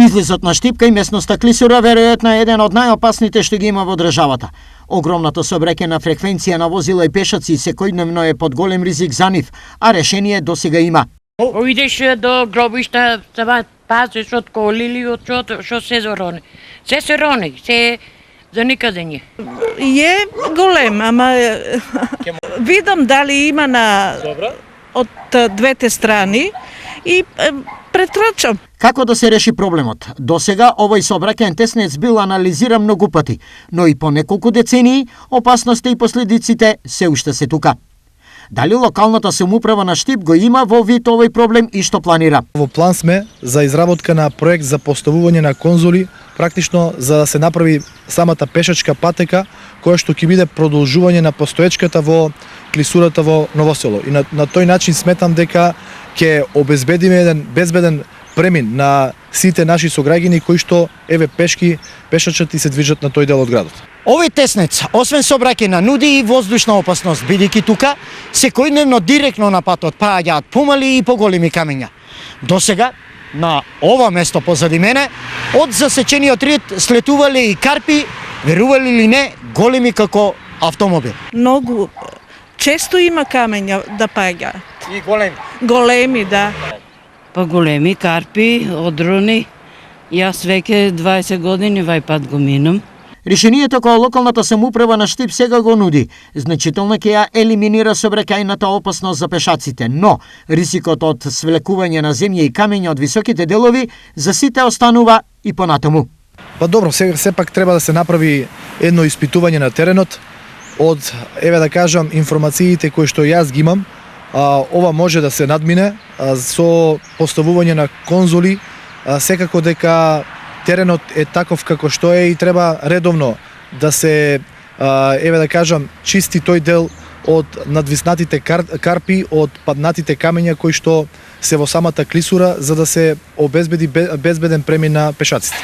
Излезот на Штипка и местноста Клисура веројатно е еден од најопасните што ги има во државата. Огромната сообраќајна фреквенција на возила и пешаци секојдневно е под голем ризик за нив, а решение досега има. Идеш до гробишта, пазиш од коли или од што се зорони. Се рони, се за никаде не. Е голем, ама видам дали има од двете страни и претрачам. Како да се реши проблемот? Досега овој сообраќајен теснец бил анализиран многу пати, но и по неколку децении опасноста и последиците се уште се тука. Дали локалната самоуправа на Штип го има во вид овој проблем и што планира? Во план сме за изработка на проект за поставување на конзоли, практично за да се направи самата пешачка патека, која што ќе биде продолжување на постоечката во Клисурата во Новосело. И на тој начин сметам дека ќе обезбедиме еден безбеден премин на сите наши сограѓани кои што пешачат и се движат на тој дел од градот. Овој теснец, освен сообраќајна, нуди и воздушна опасност, бидејќи тука секојдневно директно на патот паѓаат помали и поголеми камења. Досега на ова место позади мене од засечениот рид слетувале и карпи, верували или не, големи како автомобил. Многу често има камења да паѓаат. И големи. Големи, да. Па големи карпи, одрони. Јас веќе 20 години вај пат го минам. Решението која локалната самоуправа на Штип сега го нуди, значително ќе ја елиминира сообраќајната опасност за пешаците, но ризикот од свлекување на земја и камења од високите делови за сите останува и понатаму. Па добро, сепак треба да се направи едно испитување на теренот од, еве да кажам, информациите кои што јас ги имам. Ова може да се надмине со поставување на конзоли, секако дека теренот е таков како што е и треба редовно да се, еве да кажам, чисти тој дел од надвиснатите карпи, од паднатите камења кои што се во самата Клисура, за да се обезбеди безбеден премин на пешаците.